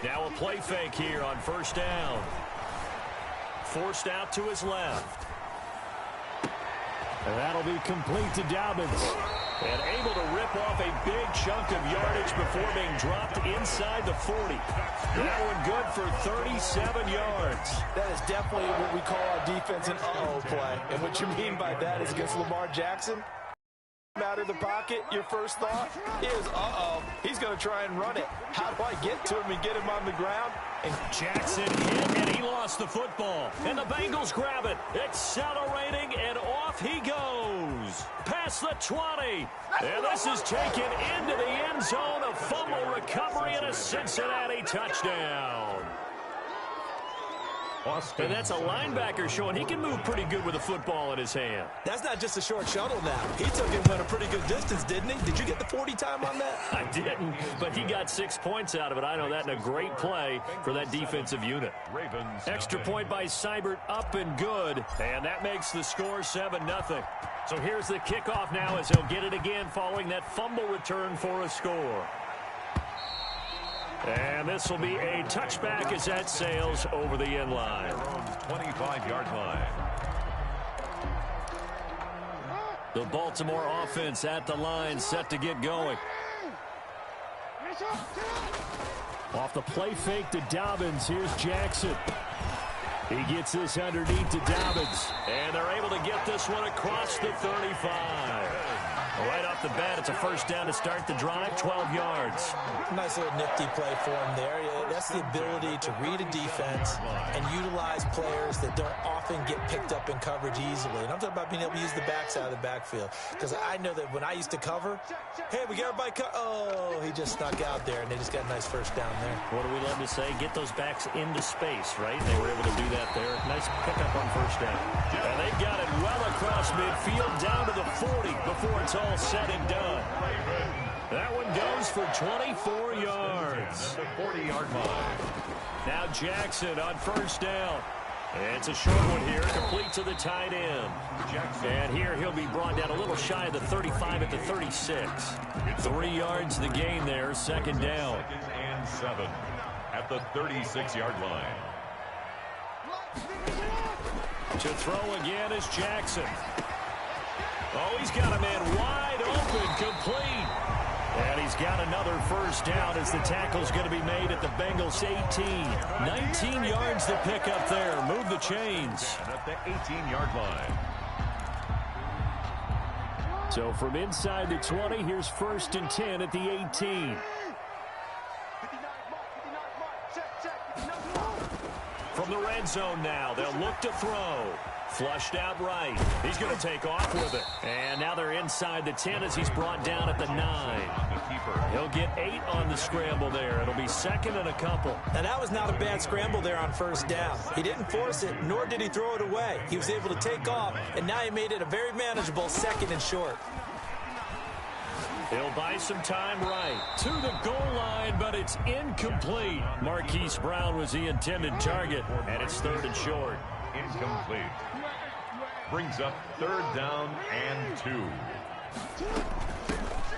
Now a play fake here on first down. Forced out to his left. And that'll be complete to Dobbins. And able to rip off a big chunk of yardage before being dropped inside the 40. That one good for 37 yards. That is definitely what we call our defense an uh-oh play. And what you mean by that is against Lamar Jackson, out of the pocket, your first thought is, uh-oh, he's going to try and run it. How do I get to him and get him on the ground? And Jackson hit, and he lost the football. And the Bengals grab it, accelerating, and off he goes. Past the 20. And this is taken into the end zone. A fumble recovery and a Cincinnati touchdown. And that's a linebacker showing he can move pretty good with a football in his hand. That's not just a short shuttle now. He took him at a pretty good distance, didn't he? Did you get the 40 time on that? I didn't, but he got 6 points out of it. I know that, and a great play for that defensive unit. Extra point by Seibert, up and good, and that makes the score 7-0. So here's the kickoff now as he'll get it again following that fumble return for a score. And this will be a touchback as that sails over the end line. 25-yard line. The Baltimore offense at the line, set to get going. Off the play fake to Dobbins. Here's Jackson. He gets this underneath to Dobbins. And they're able to get this one across the 35. Right off the bat, it's a first down to start the drive, 12 yards. Nice little nifty play for him there. That's the ability to read a defense and utilize players that don't often get picked up in coverage easily. And I'm talking about being able to use the backside of the backfield. Because I know that when I used to cover, hey, we got everybody oh, he just snuck out there, and they just got a nice first down there. What do we love to say? Get those backs into space, right? They were able to do that there. Nice pickup on first down. And they've got it well across midfield, down to the 40 before it's all said and done. That one goes for 24 yards. The 40-yard line. Now Jackson on first down. It's a short one here, complete to the tight end. And here he'll be brought down a little shy of the 35 at the 36. 3 yards the gain there, second down. 2nd and 7 at the 36-yard line. To throw again is Jackson. Oh, he's got a man wide open, complete. And he's got another first down as the tackle's going to be made at the Bengals 18. 19 yards to pick up there. Move the chains. And at the 18-yard line. So from inside the 20, here's 1st and 10 at the 18. From the red zone now, they'll look to throw. Flushed out right. He's going to take off with it. And now they're inside the 10 as he's brought down at the 9. He'll get 8 on the scramble there. It'll be second and a couple. Now, that was not a bad scramble there on first down. He didn't force it, nor did he throw it away. He was able to take off, and now he made it a very manageable 2nd and short. He'll buy some time right to the goal line, but it's incomplete. Marquise Brown was the intended target, and it's 3rd and short. Incomplete. Brings up 3rd down and 2.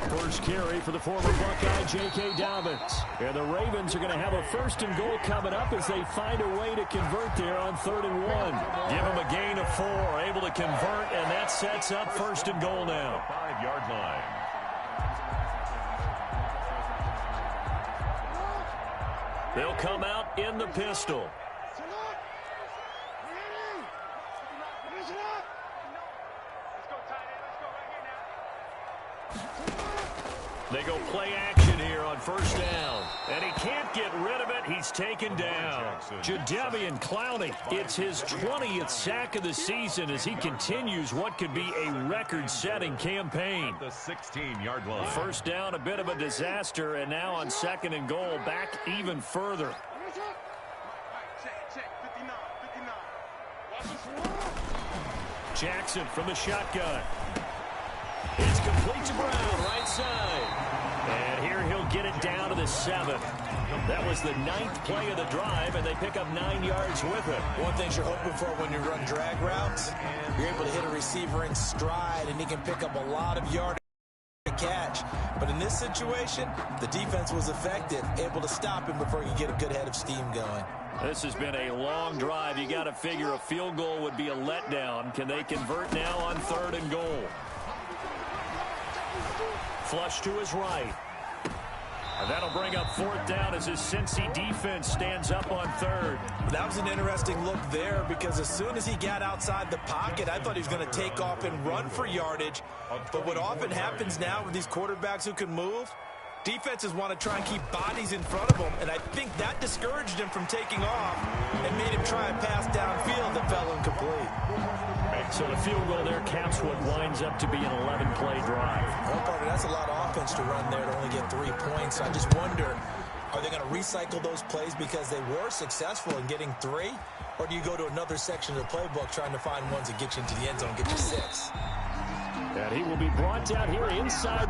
First carry for the former Buckeye, J.K. Dobbins. And the Ravens are going to have a 1st and goal coming up as they find a way to convert there on 3rd and 1. Give them a gain of 4, able to convert, and that sets up 1st and goal now. 5-yard line. They'll come out in the pistol. They go play action here on first down. And he can't get rid of it. He's taken down. Jadeveon Clowney, it's his 20th sack of the season as he continues what could be a record-setting campaign. The 16-yard line. First down, a bit of a disaster, and now on 2nd and goal, back even further. Jackson from the shotgun. It's complete to Brown, right side. And here he'll get it down to the 7. That was the 9th play of the drive, and they pick up 9 yards with it. One thing you're hoping for when you run drag routes, you're able to hit a receiver in stride, and he can pick up a lot of yardage catch. But in this situation, the defense was effective, able to stop him before he could get a good head of steam going. This has been a long drive. You got to figure a field goal would be a letdown. Can they convert now on 3rd and goal? Flush to his right. And that'll bring up 4th down as his Cincy defense stands up on 3rd. That was an interesting look there because as soon as he got outside the pocket, I thought he was going to take off and run for yardage. But what often happens now with these quarterbacks who can move, defenses want to try and keep bodies in front of them, and I think that discouraged him from taking off and made him try and pass downfield that fell incomplete. So the field goal there caps what winds up to be an 11-play drive. Well, partner, that's a lot of offense to run there to only get 3 points. I just wonder, are they going to recycle those plays because they were successful in getting 3? Or do you go to another section of the playbook trying to find ones that get you into the end zone, get you 6? And he will be brought down here inside.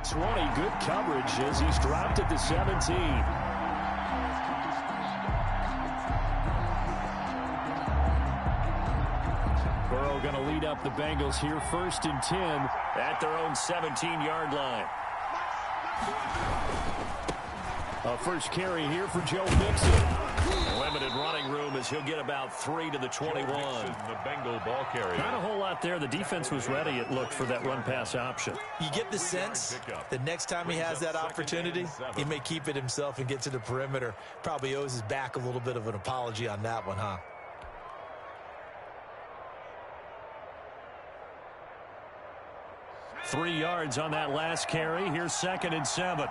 20, good coverage as he's dropped at the 17. Burrow going to lead up the Bengals here, 1st and 10 at their own 17-yard line. A first carry here for Joe Mixon. Limited running room as he'll get about 3 to the 21. The Bengal ball carrier. Not a whole lot there. The defense was ready, it looked, for that run-pass option. You get the sense that next time he has that opportunity, he may keep it himself and get to the perimeter. Probably owes his back a little bit of an apology on that one, huh? Three yards on that last carry. Here's 2nd and 7.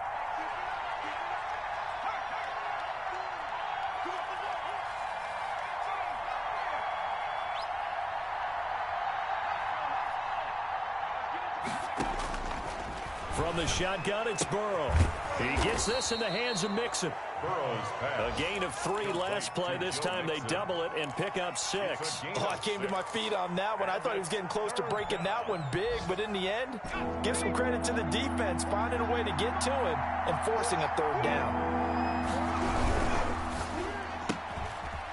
From the shotgun, it's Burrow. He gets this in the hands of Mixon. A gain of 3 last play. This time they double it and pick up 6. Oh, I came to my feet on that one. I thought he was getting close to breaking that one big, but in the end, give some credit to the defense, finding a way to get to him and forcing a 3rd down.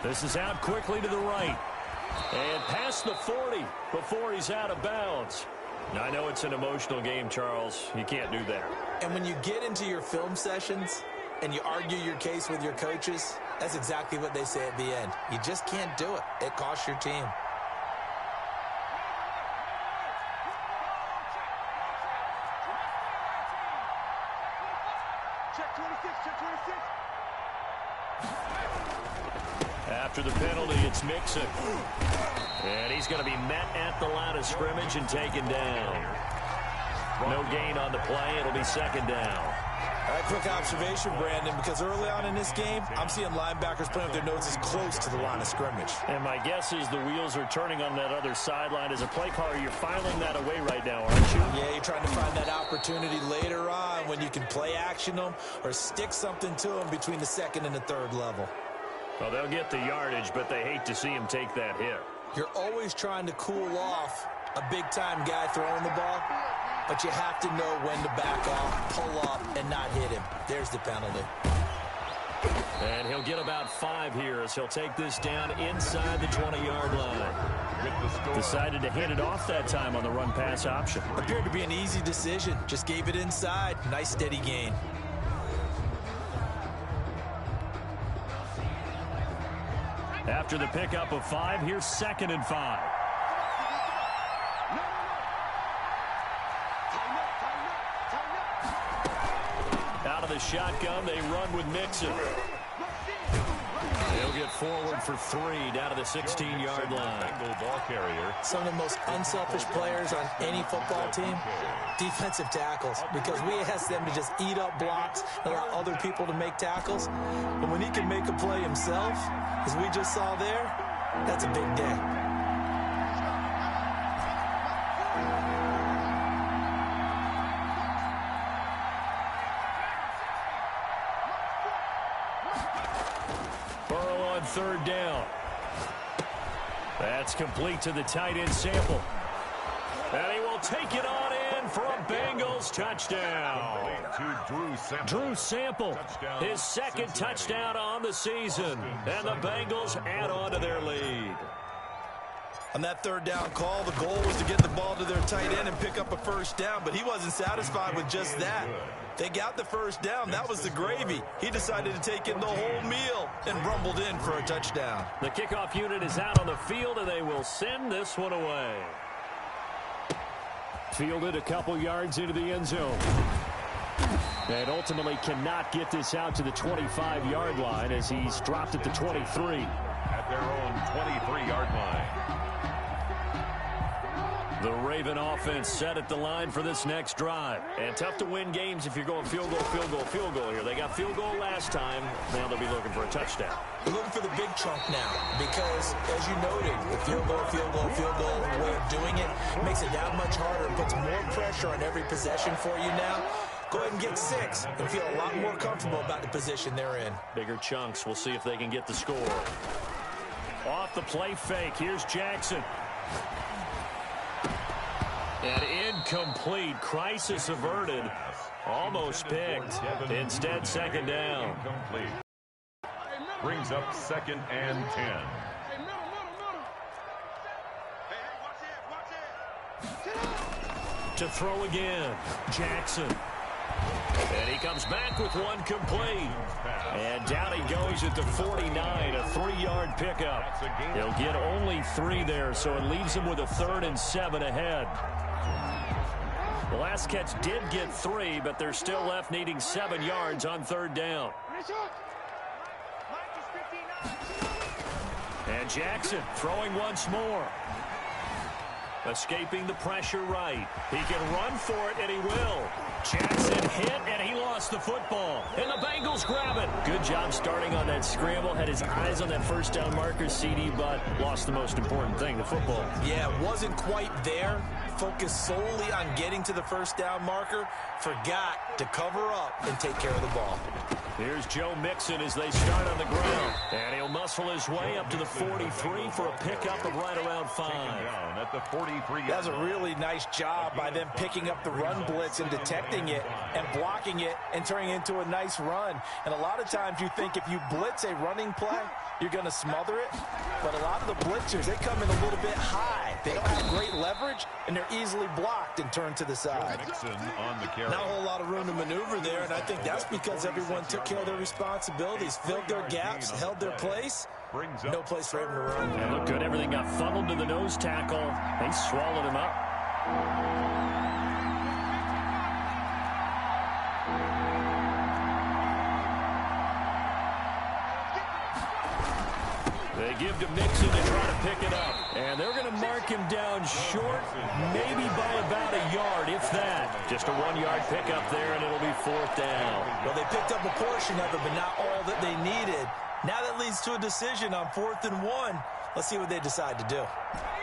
This is out quickly to the right. And past the 40 before he's out of bounds. Now, I know it's an emotional game, Charles. You can't do that. And when you get into your film sessions and you argue your case with your coaches, that's exactly what they say at the end. You just can't do it. It costs your team. After the penalty, it's Mixon. And he's going to be met at the line of scrimmage and taken down. No gain on the play. It'll be 2nd down. All right, quick observation, Brandon, because early on in this game, I'm seeing linebackers playing with their noses close to the line of scrimmage. And my guess is the wheels are turning on that other sideline. As a play caller, you're filing that away right now, aren't you? Yeah, you're trying to find that opportunity later on when you can play action them or stick something to them between the 2nd and the 3rd level. Well, they'll get the yardage, but they hate to see him take that hit. You're always trying to cool off a big-time guy throwing the ball, but you have to know when to back off, pull up, and not hit him. There's the penalty. And he'll get about 5 here as he'll take this down inside the 20-yard line. Decided to hand it off that time on the run-pass option. Appeared to be an easy decision. Just gave it inside. Nice, steady gain. After the pickup of 5, here's 2nd and 5. Out of the shotgun, they run with Mixon. They'll get forward for 3 down to the 16-yard line. Ball carrier. Some of the most unselfish players on any football team, defensive tackles, because we ask them to just eat up blocks and allow other people to make tackles. But when he can make a play himself, as we just saw there, that's a big day. Burrow on 3rd down. That's complete to the tight end Sample. And he will take it on in for a Bengals touchdown. Drew Sample, his 2nd touchdown on the season. And the Bengals add on to their lead. On that 3rd down call, the goal was to get the ball to their tight end and pick up a 1st down, but he wasn't satisfied with just that. They got the 1st down. That was the gravy. He decided to take in the whole meal and rumbled in for a touchdown. The kickoff unit is out on the field, and they will send this one away. Fielded a couple yards into the end zone. And ultimately cannot get this out to the 25-yard line as he's dropped at the 23. At their own 23-yard line. The Raven offense set at the line for this next drive. And tough to win games if you're going field goal, field goal, field goal here. They got field goal last time. Now they'll be looking for a touchdown. They're looking for the big chunk now because, as you noted, the field goal, way of doing it makes it that much harder and puts more pressure on every possession for you now. Go ahead and get 6 and feel a lot more comfortable about the position they're in. Bigger chunks. We'll see if they can get the score. Off the play fake. Here's Jackson. And incomplete. Crisis averted. Almost picked. Instead, second down. Incomplete. Brings up 2nd and 10. To throw again, Jackson. And he comes back with one complete. And down he goes at the 49, a 3-yard pickup. He'll get only 3 there, so it leaves him with a 3rd and 7 ahead. The last catch did get 3, but they're still left needing 7 yards on 3rd down. And Jackson throwing once more. Escaping the pressure right. He can run for it, and he will. Jackson hit, and he lost the football. And the Bengals grab it. Good job starting on that scramble. Had his eyes on that first down marker, CD, but lost the most important thing, the football. Yeah, wasn't quite there. Focused solely on getting to the first down marker. Forgot to cover up and take care of the ball. Here's Joe Mixon as they start on the ground. And he'll muscle his way up to the 43 for a pickup of right around 5. Down at the 43. That's a really nice job by them picking up the run blitz and detecting it and blocking it and turning it into a nice run. And a lot of times you think if you blitz a running play, you're going to smother it. But a lot of the blitzers, they come in a little bit high. They don't have great leverage, and they're easily blocked and turned to the side. Mixon on the carry. Not a whole lot of room to maneuver there, and I think that's because everyone took care of their responsibilities, filled their gaps, held their place. No place for him to run. And look good. Everything got funneled to the nose tackle. They swallowed him up. They give to Mixon to try to pick it up. And they're going to mark him down short, maybe by about a yard, if that. Just a 1-yard pickup there, and it'll be 4th down. Well, they picked up a portion of it, but not all that they needed. Now that leads to a decision on 4th and 1. Let's see what they decide to do.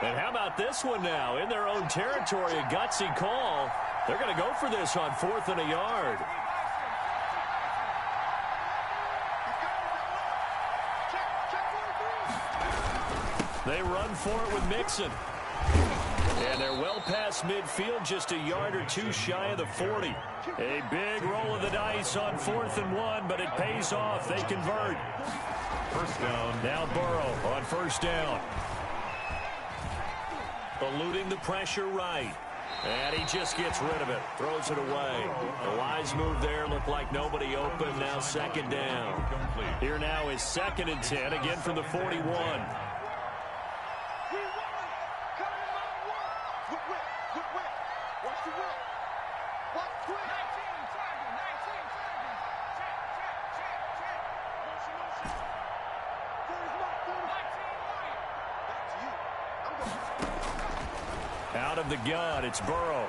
And how about this one now? In their own territory, a gutsy call. They're going to go for this on 4th and a yard. They run for it with Mixon. And they're well past midfield, just a yard or 2 shy of the 40. A big roll of the dice on 4th and 1, but it pays off. They convert. First down. Now Burrow on 1st down. Eluding the pressure right. And he just gets rid of it. Throws it away. A wise move there. Looked like nobody open. Now 2nd down. Here now is 2nd and 10. Again from the 41. Out of the gun, it's Burrow.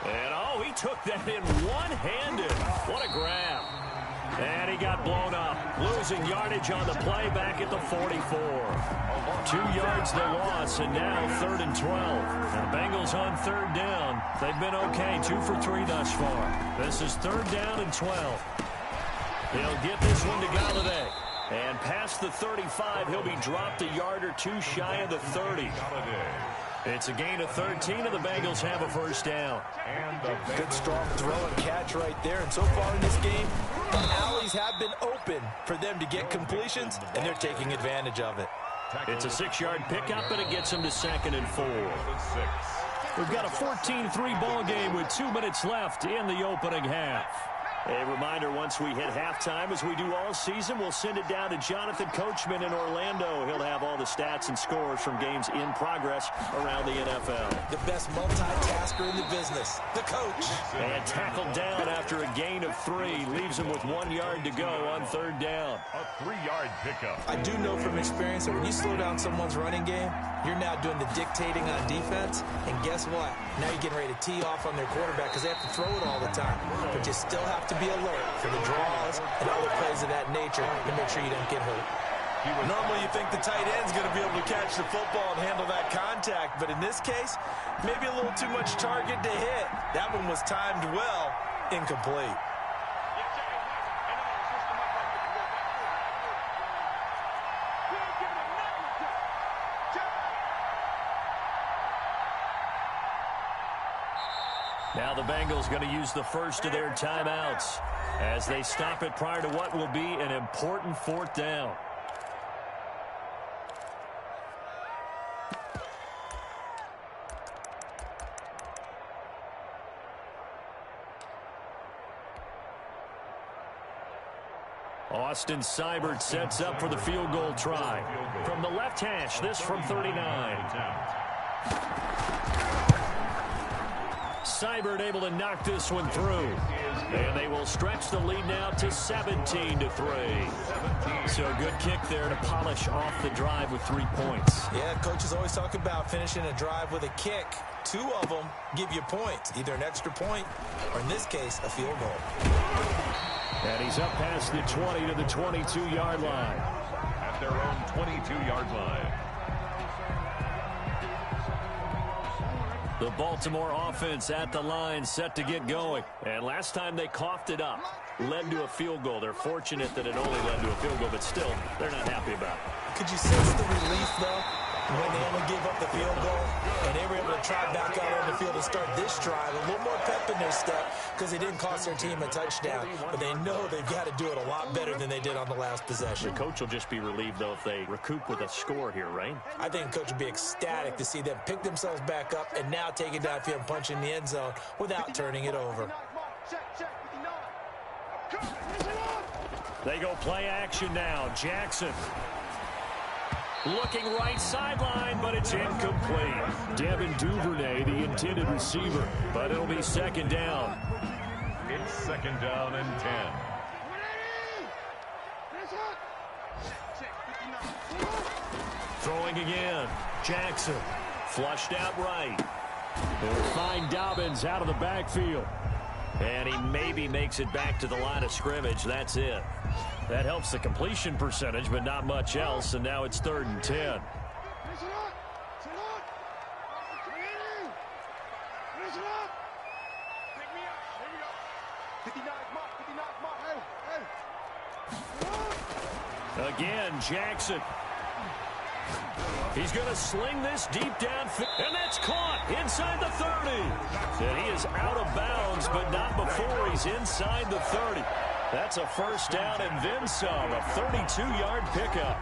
And, oh, he took that in one-handed. What a grab. And he got blown up. Losing yardage on the play back at the 44. 2 yards the loss, and now 3rd and 12. Now, the Bengals on 3rd down. They've been okay, 2 for 3 thus far. This is 3rd down and 12. He'll get this one to Galladay. And past the 35, he'll be dropped a yard or 2 shy of the 30. It's a gain of 13, and the Bengals have a 1st down. Good, strong throw and catch right there. And so far in this game, the alleys have been open for them to get completions, and they're taking advantage of it. It's a 6-yard pickup, and it gets them to 2nd and 4. We've got a 14-3 ball game with 2 minutes left in the opening half. A reminder, once we hit halftime, as we do all season, we'll send it down to Jonathan Coachman in Orlando. He'll have all the stats and scores from games in progress around the NFL. The best multitasker in the business, the coach. And tackled down after a gain of 3. Leaves him with 1 yard to go on 3rd down. A 3-yard pickup. I do know from experience that when you slow down someone's running game, you're now doing the dictating on defense. And guess what? Now you're getting ready to tee off on their quarterback because they have to throw it all the time. But you still have to be alert for the draws and other plays of that nature to make sure you don't get hurt. Normally you think the tight end's going to be able to catch the football and handle that contact, but in this case, maybe a little too much target to hit. That one was timed well, incomplete. Bengals going to use the first of their timeouts as they stop it prior to what will be an important fourth down. Austin Seibert sets up for the field goal try. From the left hash, this from 39. Seibert able to knock this one through. And they will stretch the lead now to 17-3. So a good kick there to polish off the drive with 3 points. Yeah, coaches always talk about finishing a drive with a kick. 2 of them give you points, either an extra point or, in this case, a field goal. And he's up past the 20 to the 22-yard line. At their own 22-yard line. The Baltimore offense at the line, set to get going. And last time they coughed it up, led to a field goal. They're fortunate that it only led to a field goal, but still, they're not happy about it. Could you sense the relief, though, when they only gave up the field goal and they were able to try back out on the field and start this drive? A little more pep in their step because they didn't cost their team a touchdown, but they know they've got to do it a lot better than they did on the last possession. The coach will just be relieved, though, if they recoup with a score here, right? I think the coach would be ecstatic to see them pick themselves back up and now take it downfield and punch in the end zone without turning it over. They go play action now. Jackson. Looking right sideline, but it's incomplete. Devin Duvernay, the intended receiver, but it'll be second down. It's second down and 10. Throwing again. Jackson. Flushed out right. They'll find Dobbins out of the backfield. And he maybe makes it back to the line of scrimmage. That's it. That helps the completion percentage, but not much else. And now it's 3rd and 10. Again, Jackson. He's going to sling this deep downfield, and that's caught inside the 30. And he is out of bounds, but not before he's inside the 30. That's a first down and then some, a 32-yard pickup.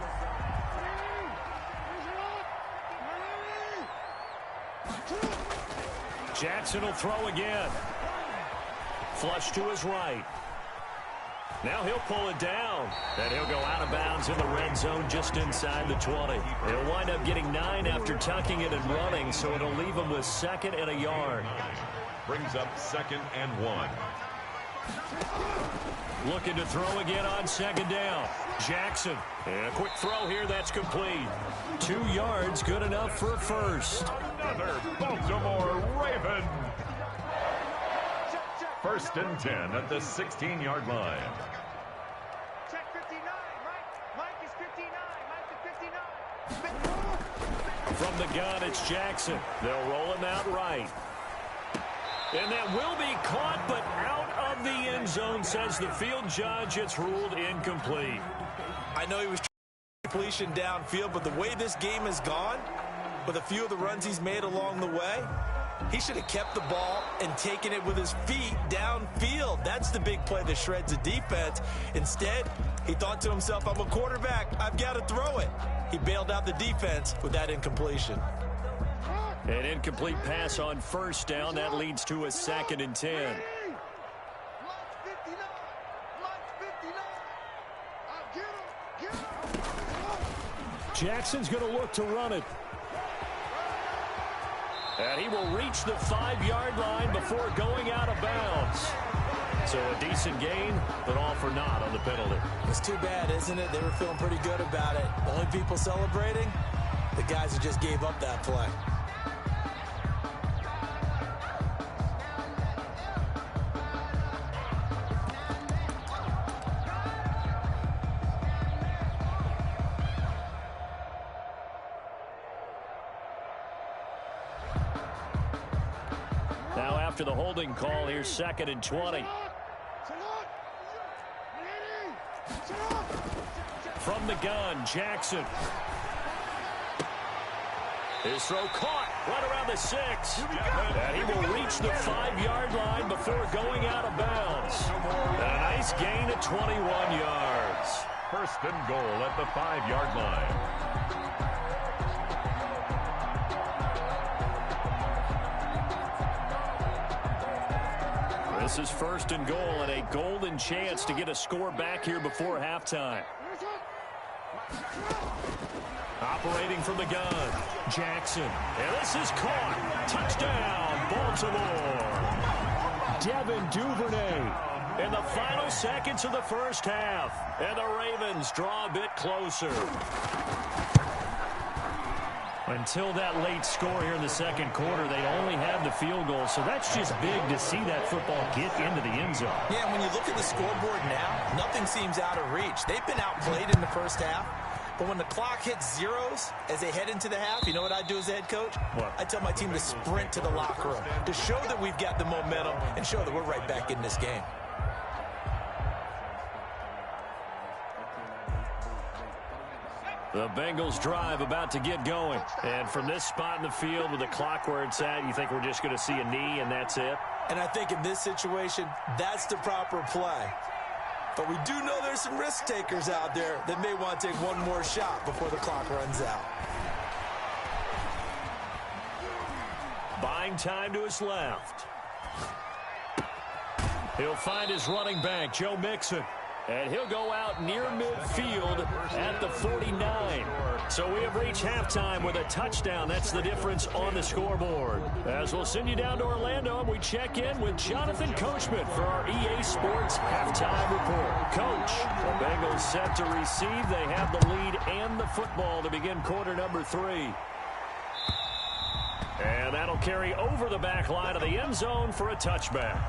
Jackson will throw again. Flush to his right. Now he'll pull it down, and he'll go out of bounds in the red zone just inside the 20. He'll wind up getting 9 after tucking it and running, so it'll leave him with 2nd and a yard. Brings up 2nd and 1. Looking to throw again on 2nd down. Jackson, and a quick throw here that's complete. 2 yards, good enough for a first. Another Baltimore Raven. 1st and 10 at the 16-yard line. Check 59. Mike is 59. Mike is 59. From the gun, it's Jackson. They'll roll him out right. And that will be caught, but out of the end zone, says the field judge. It's ruled incomplete. I know he was completion downfield, but the way this game has gone, with a few of the runs he's made along the way, he should have kept the ball and taken it with his feet downfield. That's the big play that shreds the defense. Instead, he thought to himself, I'm a quarterback. I've got to throw it. He bailed out the defense with that incompletion. An incomplete pass on 1st down. That leads to a 2nd and 10. Jackson's going to look to run it. And he will reach the 5-yard line before going out of bounds. So a decent gain, but all for naught on the penalty. It's too bad, isn't it? They were feeling pretty good about it. The only people celebrating, the guys who just gave up that play. After the holding call, here's 2nd and 20. From the gun, Jackson. His throw caught right around the 6. And he will reach the 5-yard line before going out of bounds. And a nice gain of 21 yards. First and goal at the 5-yard line. This is first and goal and a golden chance to get a score back here before halftime. Operating from the gun, Jackson. And this is caught. Touchdown, Baltimore. Devin Duvernay in the final seconds of the first half. And the Ravens draw a bit closer. Until that late score here in the second quarter, they only have the field goal. So that's just big to see that football get into the end zone. Yeah, and when you look at the scoreboard now, nothing seems out of reach. They've been outplayed in the first half. But when the clock hits zeros as they head into the half, you know what I do as a head coach? What? I tell my team to sprint to the locker room to show that we've got the momentum and show that we're right back in this game. The Bengals drive about to get going. And from this spot in the field with the clock where it's at, you think we're just going to see a knee and that's it? And I think in this situation, that's the proper play. But we do know there's some risk takers out there that may want to take one more shot before the clock runs out. Buying time to his left. He'll find his running back, Joe Mixon. And he'll go out near midfield at the 49. So we have reached halftime with a touchdown. That's the difference on the scoreboard. As we'll send you down to Orlando, and we check in with Jonathan Coachman for our EA Sports Halftime Report. Coach, the Bengals set to receive. They have the lead and the football to begin quarter number 3. And that'll carry over the back line of the end zone for a touchback.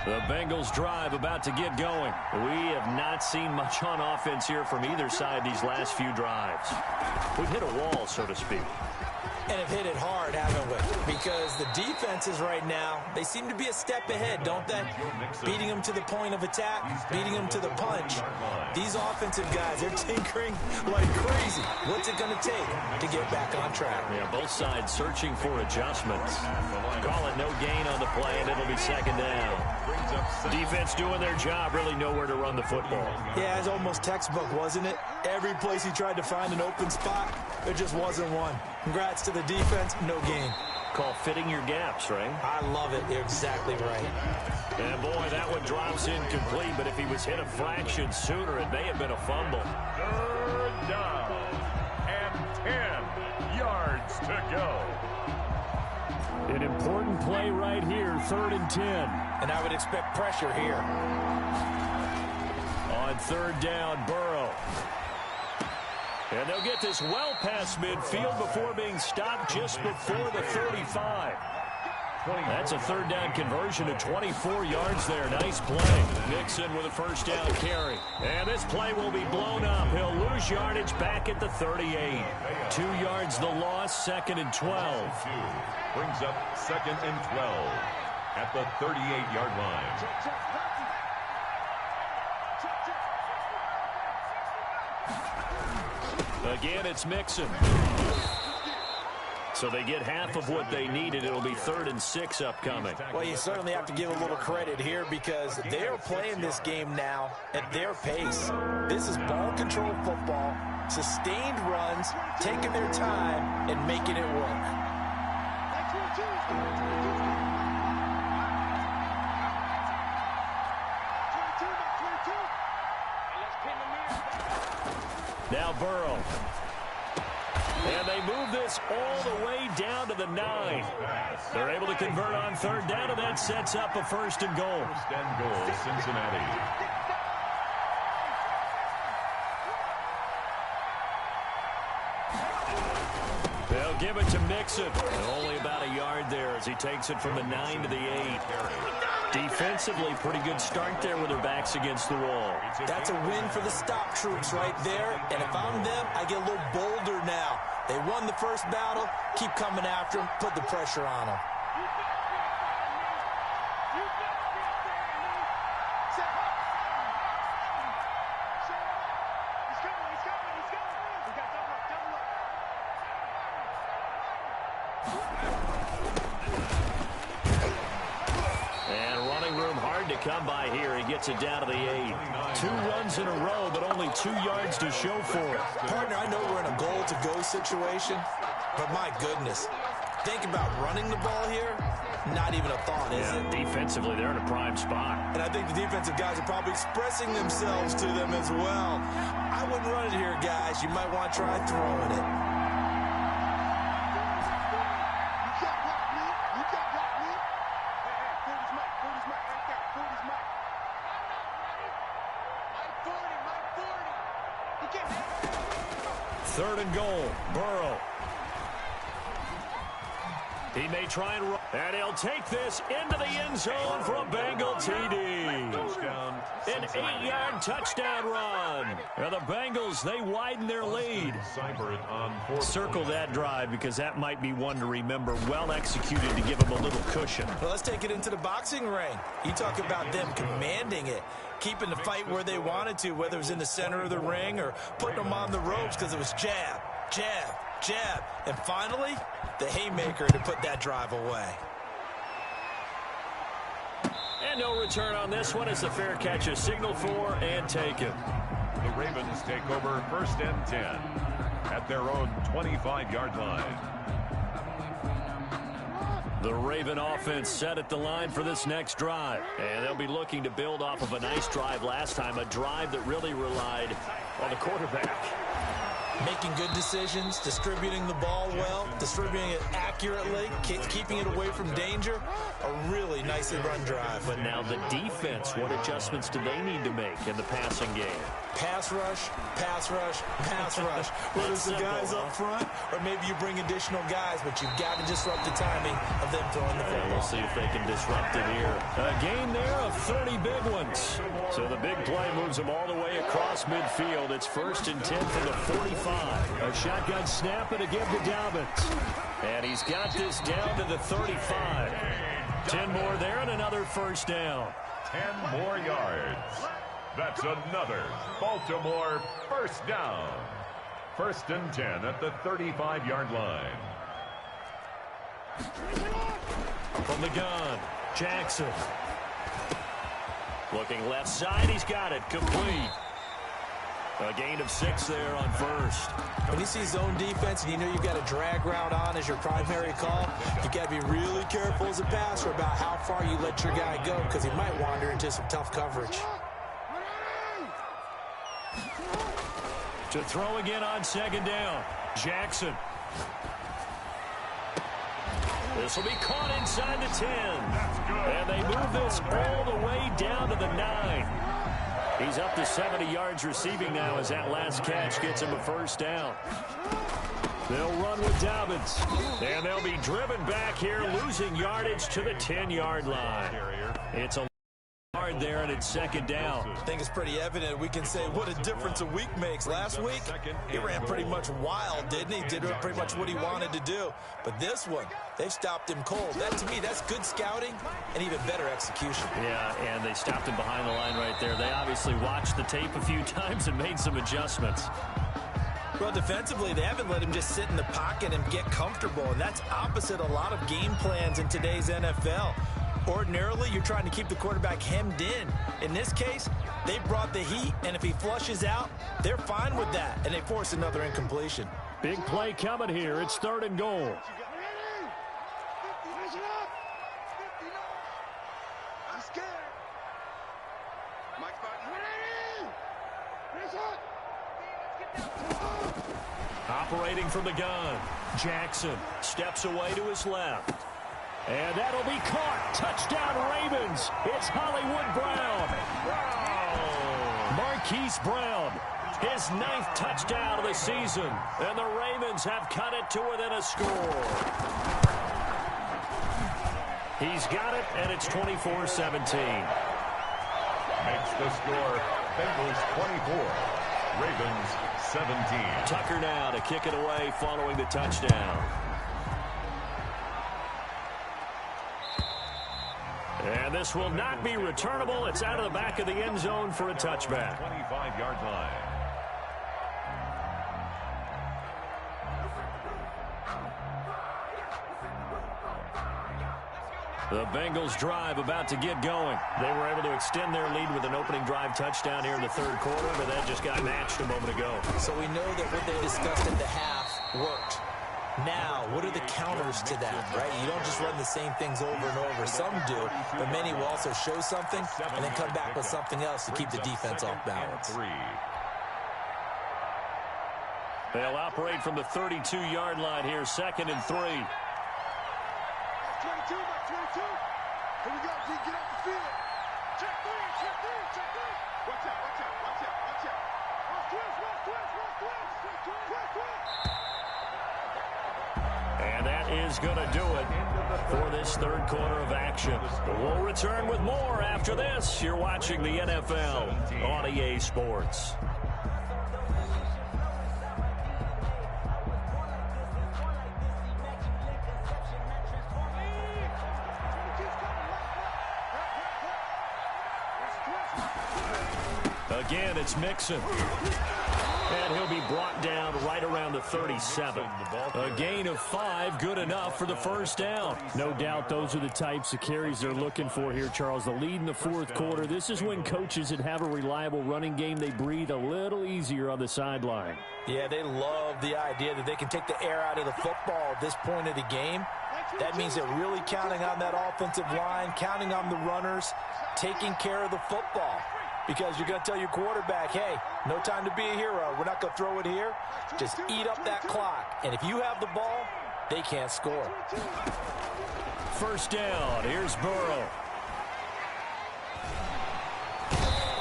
The Bengals drive about to get going. We have not seen much on offense here from either side these last few drives. We've hit a wall, so to speak. And have hit it hard, haven't we? Because the defenses right now, they seem to be a step ahead, don't they? Beating them to the point of attack, beating them to the punch. These offensive guys, they're tinkering like crazy. What's it going to take to get back on track? Yeah, both sides searching for adjustments. Call it no gain on the play, and it'll be second down. Defense doing their job, really nowhere to run the football. Yeah, it's almost textbook, wasn't it? Every place he tried to find an open spot, there just wasn't one. Congrats to the defense, no gain. Call fitting your gaps, right? I love it. You're exactly right. And boy, that one drops incomplete, but if he was hit a fraction sooner, it may have been a fumble. Third down and 10 yards to go. An important play right here, 3rd and 10. And I would expect pressure here. On 3rd down, Burrow. And they'll get this well past midfield before being stopped just before the 35. That's a 3rd down conversion of 24 yards there. Nice play. Nixon with a 1st down carry. And this play will be blown up. He'll lose yardage back at the 38. 2 yards the loss, 2nd and 12. Brings up 2nd and 12 at the 38-yard line. Again, it's Mixon. So they get half of what they needed. It'll be 3rd and 6 upcoming. Well, you certainly have to give a little credit here because they are playing this game now at their pace. This is ball control football, sustained runs, taking their time, and making it work. Now Burrow. And they move this all the way down to the 9. They're able to convert on 3rd down, and that sets up a 1st and goal. 1st and goal, Cincinnati. They'll give it to Mixon. And only about a yard there as he takes it from the 9 to the 8. Defensively, pretty good start there with their backs against the wall. That's a win for the stop troops right there. And if I'm them, I get a little bolder now. They won the first battle. Keep coming after them. Put the pressure on them. And running room hard to come by here. He gets it down to the 8. 2 runs in a row, but only 2 yards to show for it. Partner, I know we're in a goal-to-go situation, but my goodness, think about running the ball here. Not even a thought, is it? Defensively, they're in a prime spot. And I think the defensive guys are probably expressing themselves to them as well. I wouldn't run it here, guys. You might want to try throwing it. Third and goal, Burrow. He may try and run, and he'll take this into the end zone for a Bengal TD. An 8-yard touchdown run. And the Bengals, they widen their lead. Circle that drive because that might be one to remember. Well executed to give them a little cushion. Well, let's take it into the boxing ring. You talk about them commanding it, keeping the fight where they wanted to, whether it was in the center of the ring or putting them on the ropes because it was jab, jab, jab. And finally, the haymaker to put that drive away. And no return on this one as the fair catch is signaled for and taken. The Ravens take over 1st and 10 at their own 25-yard line. The Raven offense set at the line for this next drive. And they'll be looking to build off of a nice drive last time, a drive that really relied on the quarterback. Making good decisions, distributing the ball well, distributing it accurately, keeping it away from danger. A really nicely run drive. But now the defense, what adjustments do they need to make in the passing game? Pass rush, pass rush, pass rush. Whether it's the guys up front or maybe you bring additional guys, but you've got to disrupt the timing of them throwing the football. We'll see if they can disrupt it here. A gain there of 30 big ones. So the big play moves them all the way across midfield. It's 1st and 10 from the 45. A shotgun snap and a give to Dobbins. And he's got this down to the 35. 10 more there and another first down. 10 more yards. That's another Baltimore first down. 1st and 10 at the 35-yard line. From the gun, Jackson. Looking left side, he's got it, complete. A gain of 6 there on 1st. When you see zone defense and you know you've got a drag route on as your primary call, you've got to be really careful as a passer about how far you let your guy go because he might wander into some tough coverage. To throw again on 2nd down, Jackson. This will be caught inside the 10. And they move this all the way down to the 9. He's up to 70 yards receiving now as that last catch gets him a first down. They'll run with Dobbins. And they'll be driven back here, losing yardage to the 10-yard line. It's a hard there, and it's 2nd down. I think it's pretty evident. We can say what a difference a week makes. Last week, he ran pretty much wild, didn't he? Did pretty much what he wanted to do. But this one, they've stopped him cold. That, to me, that's good scouting and even better execution. Yeah, and they stopped him behind the line right there. They obviously watched the tape a few times and made some adjustments. Well, defensively, they haven't let him just sit in the pocket and get comfortable, and that's opposite a lot of game plans in today's NFL. Ordinarily, you're trying to keep the quarterback hemmed in. In this case, they brought the heat, and if he flushes out, they're fine with that, and they force another incompletion. Big play coming here. It's 3rd and goal. Operating from the gun, Jackson steps away to his left. And that'll be caught. Touchdown, Ravens. It's Hollywood Brown. Marquise Brown, his 9th touchdown of the season. And the Ravens have cut it to within a score. He's got it, and it's 24-17. Makes the score Bengals 24, Ravens 17. Tucker now to kick it away following the touchdown. And this will not be returnable. It's out of the back of the end zone for a touchback. 25-yard line. The Bengals drive about to get going. They were able to extend their lead with an opening drive touchdown here in the third quarter, but that just got matched a moment ago. So we know that what they discussed at the half worked. Now, what are the counters to that, right? You don't just run the same things over and over. Some do, but many will also show something and then come back with something else to keep the defense off balance. They'll operate from the 32-yard line here, 2nd and 3. 22, by 22. Here we go, G, get off the field. Check three, check three, check three. Watch out, watch out, watch out, watch out. Twist. And that is going to do it for this third quarter of action. We'll return with more after this. You're watching the NFL on EA Sports. Again, it's Mixon. And he'll be brought down right around the 37. A gain of 5, good enough for the first down. No doubt those are the types of carries they're looking for here, Charles. The lead in the fourth quarter. This is when coaches that have a reliable running game, they breathe a little easier on the sideline. Yeah, they love the idea that they can take the air out of the football at this point of the game. That means they're really counting on that offensive line, counting on the runners, taking care of the football. Because you're going to tell your quarterback, hey, no time to be a hero. We're not going to throw it here. Just eat up that clock. And if you have the ball, they can't score. First down. Here's Burrow.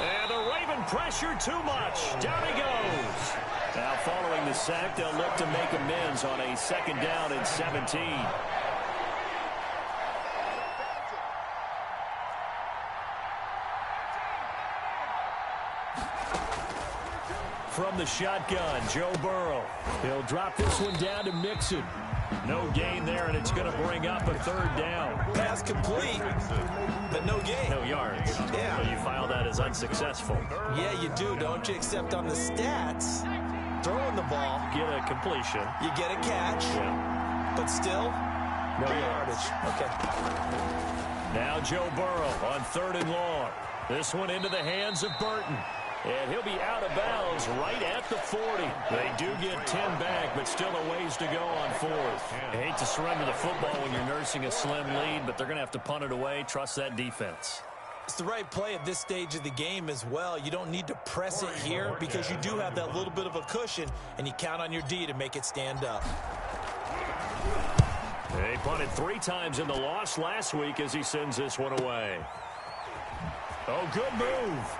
And the Raven pressure too much. Down he goes. Now following the sack, they'll look to make amends on a 2nd down and 17. From the shotgun, Joe Burrow. He'll drop this one down to Mixon. No gain there, and it's going to bring up a 3rd down. Pass complete, but no gain. No yards. Yeah. So you file that as unsuccessful. Yeah, you do, don't you? Except on the stats, throwing the ball, Get a completion. you get a catch, Yeah. but still, no yardage. Okay. Now Joe Burrow on 3rd and long. This one into the hands of Burton. And he'll be out of bounds right at the 40. They do get 10 back, but still a ways to go on 4th. I hate to surrender the football when you're nursing a slim lead, but they're going to have to punt it away. Trust that defense. It's the right play at this stage of the game as well. You don't need to press it here because you do have that little bit of a cushion, and you count on your D to make it stand up. They punted 3 times in the loss last week as he sends this one away. Oh, good move.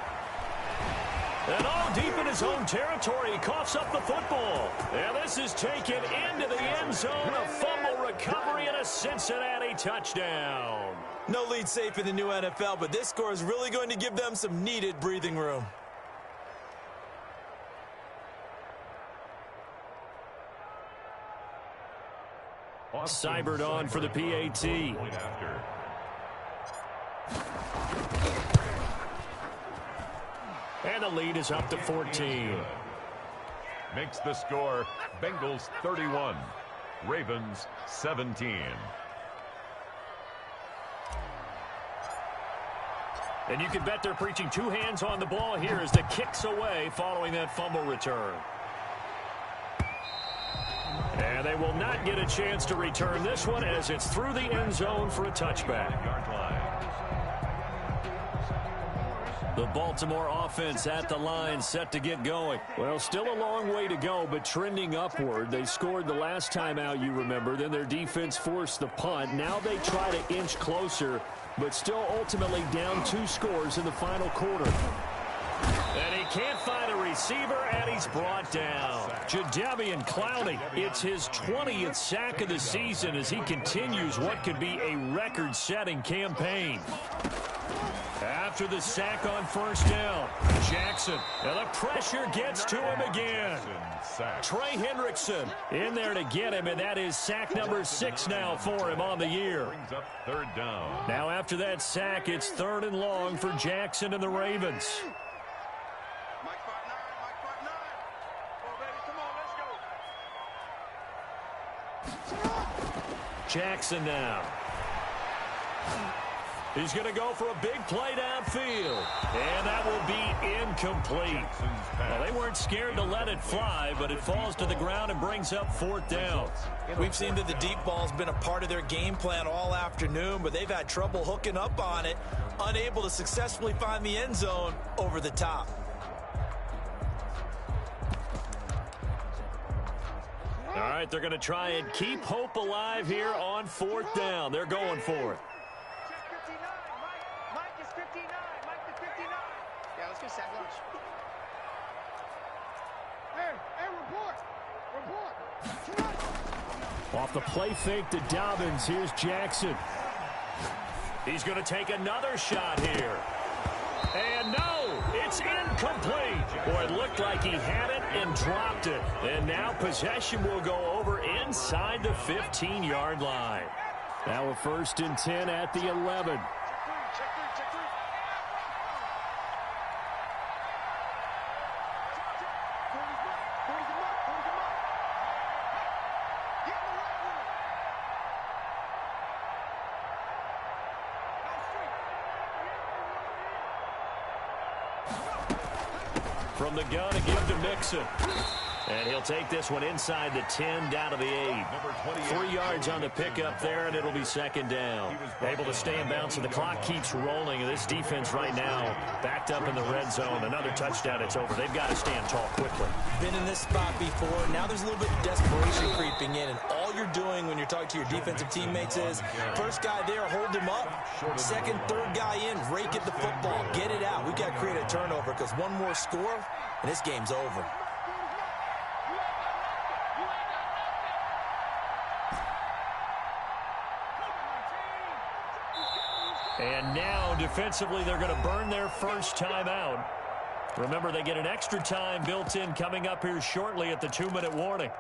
And all deep in his own territory, he coughs up the football. And this is taken into the end zone. A fumble recovery and a Cincinnati touchdown. No lead safe in the new NFL, but this score is really going to give them some needed breathing room. Seibert on for the PAT. And the lead is up to 14. Makes the score Bengals 31, Ravens 17. And you can bet they're preaching 2 hands on the ball here as the kick's away following that fumble return. And they will not get a chance to return this one as it's through the end zone for a touchback. The Baltimore offense at the line, set to get going. Well, still a long way to go, but trending upward. They scored the last time out, you remember. Then their defense forced the punt. Now they try to inch closer, but still ultimately down 2 scores in the final quarter. And he can't find a receiver, and he's brought down. Jadeveon Clowney, it's his 20th sack of the season as he continues what could be a record-setting campaign. After the sack on first down, Jackson. And the pressure gets to him again. Trey Hendrickson in there to get him, and that is sack number 6 now for him on the year. Brings up 3rd down. Now after that sack, it's 3rd and long for Jackson and the Ravens. Mike 5-9, Mike 5-9. Oh, baby, come on, let's go. Jackson now. He's going to go for a big play downfield. And that will be incomplete. Well, they weren't scared to let it fly, but it falls to the ground and brings up 4th down. We've seen that the deep ball's been a part of their game plan all afternoon, but they've had trouble hooking up on it, unable to successfully find the end zone over the top. All right, they're going to try and keep hope alive here on 4th down. They're going for it. Check 59. Mike is 59. Mike is 59. Yeah, let's go sack lunch. Hey, report. Off the play fake to Dobbins. Here's Jackson. He's going to take another shot here. And no, it's incomplete. Boy, it looked like he had it and dropped it. And now possession will go over inside the 15-yard line. Now a 1st and 10 at the 11. From the gun, a give to Mixon. And he'll take this one inside the 10, down to the 8. 3 yards on the pickup there, and it'll be 2nd down. Able to stay in bounds, and the clock keeps rolling. And this defense right now backed up in the red zone. Another touchdown, it's over. They've got to stand tall quickly. Been in this spot before. Now there's a little bit of desperation creeping in, and all you're doing when you're talking to your defensive teammates is, first guy there, hold him up. Second, third guy in, rake at the football. Get it out. We've got to create a turnover because one more score, and this game's over. And now, defensively, they're going to burn their first time out. Remember, they get an extra time built in coming up here shortly at the 2-minute warning.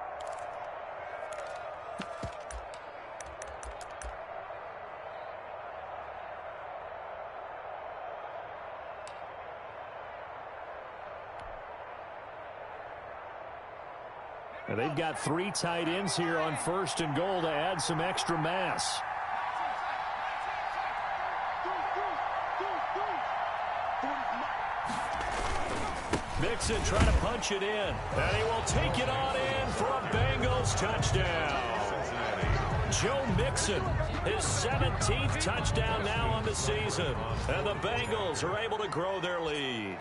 And they've got 3 tight ends here on 1st and goal to add some extra mass. Mixon trying to punch it in. And he will take it on in for a Bengals touchdown. Joe Mixon, his 17th touchdown now on the season. And the Bengals are able to grow their lead.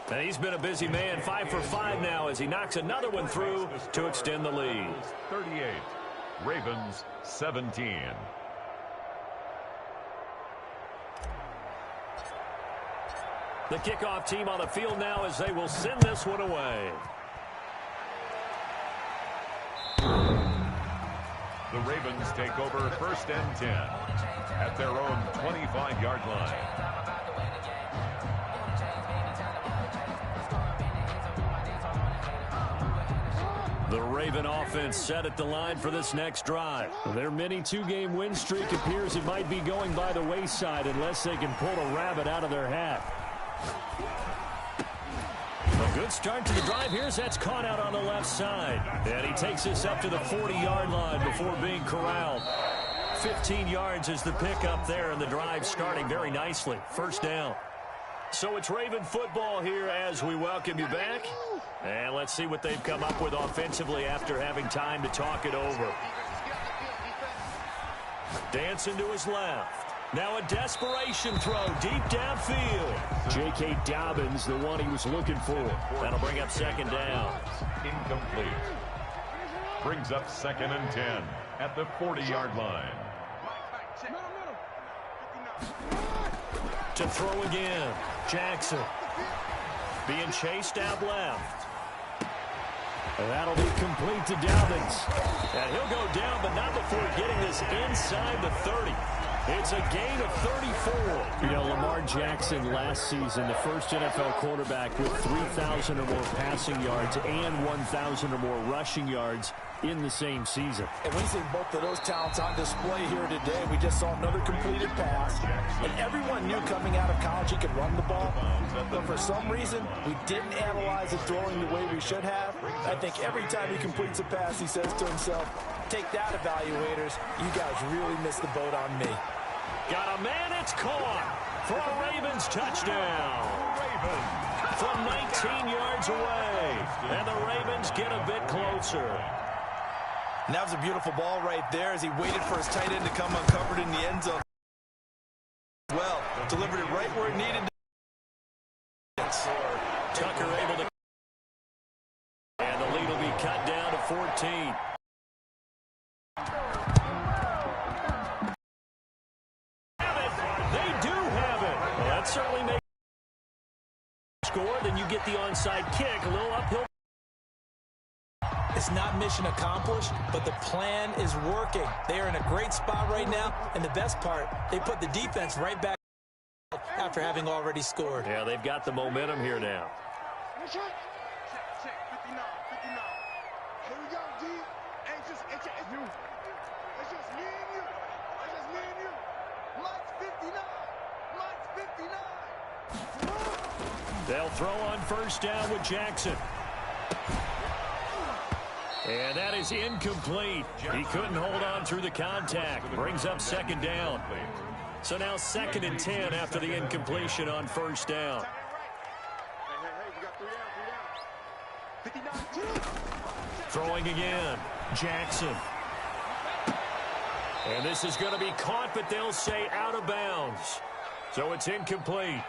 And he's been a busy man, 5 for 5 now as he knocks another one through to extend the lead. 38, Ravens 17. The kickoff team on the field now as they will send this one away. The Ravens take over 1st and 10 at their own 25-yard line. The Raven offense set at the line for this next drive. Their mini 2-game win streak appears it might be going by the wayside unless they can pull a rabbit out of their hat. A good start to the drive. Here's that's caught out on the left side. And he takes this up to the 40-yard line before being corralled. 15 yards is the pickup there, and the drive starting very nicely. 1st down. So it's Raven football here as we welcome you back. And let's see what they've come up with offensively after having time to talk it over. Dancing to his left. Now a desperation throw deep downfield. J.K. Dobbins, the one he was looking for. That'll bring up 2nd down. Incomplete. Brings up 2nd and 10 at the 40-yard line. To throw again. Jackson. Being chased out left. And that'll be complete to Dobbins. And he'll go down, but not before getting this inside the 30. It's a gain of 34. You know, Lamar Jackson last season, the first NFL quarterback with 3,000 or more passing yards and 1,000 or more rushing yards. in the same season. And we see both of those talents on display here today. We just saw another completed pass. And everyone knew coming out of college he could run the ball. But for some reason, we didn't analyze the throwing the way we should have. I think every time he completes a pass, he says to himself, take that, evaluators. You guys really missed the boat on me. Got a man, it's caught for a Ravens touchdown. From 19 yards away. And the Ravens get a bit closer. And that was a beautiful ball right there as he waited for his tight end to come uncovered in the end zone. Well, delivered it right where it needed to. Tucker able to. And the lead will be cut down to 14. They do have it. Well, that certainly makes score. Then you get the onside kick, a little uphill. It's not mission accomplished, but the plan is working. They are in a great spot right now, and the best part, they put the defense right back after having already scored. Yeah, they've got the momentum here now. Check, 59, 59. Here we go, D. It's just you. It's just me and you. It's just me and you. Mike's 59. Mike's 59. They'll throw on first down with Jackson. And that is incomplete. He couldn't hold on through the contact. Brings up second down. So now 2nd and 10 after the incompletion on first down. Hey, we got 3 down. 59. Throwing again. Jackson. And this is going to be caught, but they'll say out of bounds. So it's incomplete.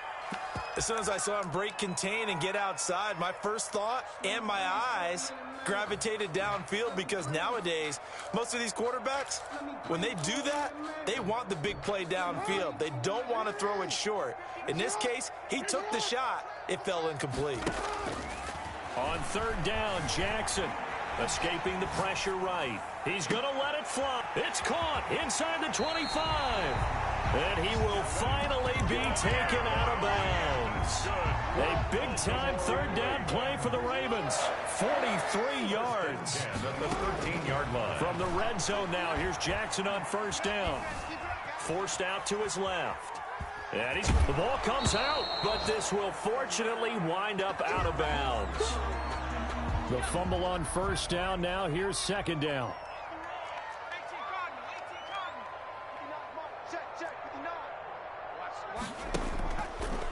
As soon as I saw him break contain and get outside, my first thought and my eyes gravitated downfield, because nowadays, most of these quarterbacks, when they do that, they want the big play downfield. They don't want to throw it short. In this case, he took the shot. It fell incomplete. On third down, Jackson escaping the pressure right. He's going to let it fly. It's caught inside the 25. And he will finally be taken out of bounds. A big-time third down play for the Ravens. 43 yards. At the 13-yard line. From the red zone now, here's Jackson on first down. Forced out to his left. And the ball comes out, but this will fortunately wind up out of bounds. The fumble on first down now. Here's second down.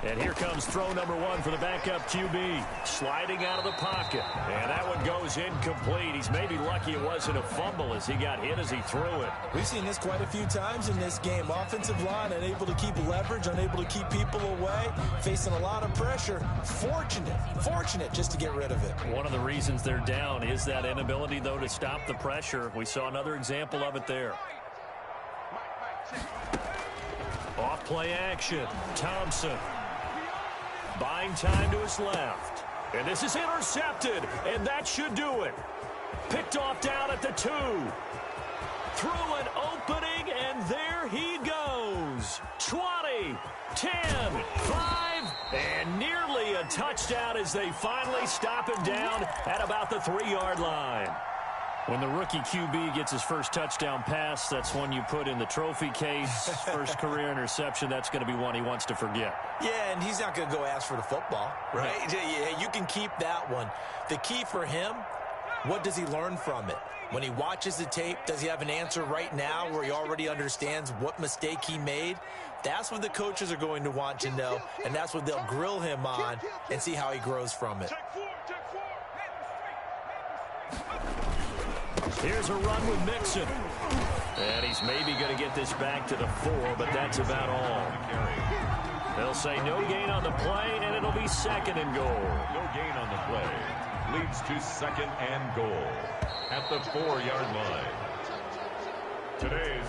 And here comes throw number 1 for the backup QB. Sliding out of the pocket. And that one goes incomplete. He's maybe lucky it wasn't a fumble as he got hit as he threw it. We've seen this quite a few times in this game. Offensive line unable to keep leverage, unable to keep people away, facing a lot of pressure. Fortunate just to get rid of it. One of the reasons they're down is that inability, though, to stop the pressure. We saw another example of it there. Off play action. Thompson. Buying time to his left. And this is intercepted. And that should do it. Picked off down at the 2. Through an opening, and there he goes. 20, 10, 5, and nearly a touchdown as they finally stop him down at about the 3-yard line. When the rookie QB gets his first touchdown pass, that's one you put in the trophy case. First career interception, that's going to be one he wants to forget. Yeah, and he's not going to go ask for the football, right? Yeah, you can keep that one. The key for him, what does he learn from it? When he watches the tape, does he have an answer right now where he already understands what mistake he made? That's what the coaches are going to want to know, and that's what they'll grill him on and see how he grows from it. Here's a run with Mixon. And he's maybe going to get this back to the 4, but that's about all. They'll say no gain on the play, and it'll be 2nd and goal. No gain on the play. Leads to 2nd and goal at the 4-yard line.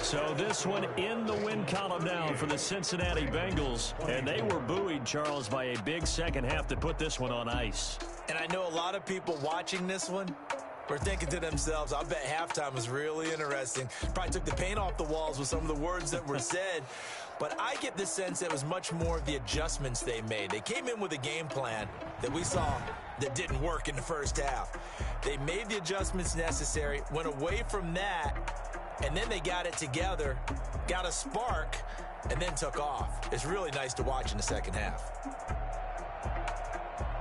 So this one in the win column now for the Cincinnati Bengals. And they were buoyed, Charles, by a big second half that put this one on ice. And I know a lot of people watching this one were thinking to themselves, I bet halftime was really interesting. Probably took the paint off the walls with some of the words that were said. But I get the sense that it was much more of the adjustments they made. They came in with a game plan that we saw that didn't work in the first half. They made the adjustments necessary, went away from that, and then they got it together, got a spark, and then took off. It's really nice to watch in the second half.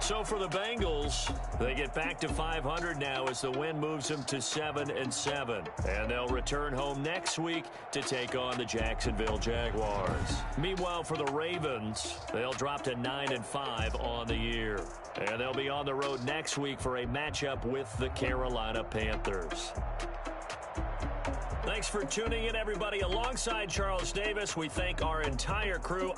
So for the Bengals, they get back to 500 now as the win moves them to 7-7. And they'll return home next week to take on the Jacksonville Jaguars. Meanwhile, for the Ravens, they'll drop to 9-5 on the year. And they'll be on the road next week for a matchup with the Carolina Panthers. Thanks for tuning in, everybody. Alongside Charles Davis, we thank our entire crew.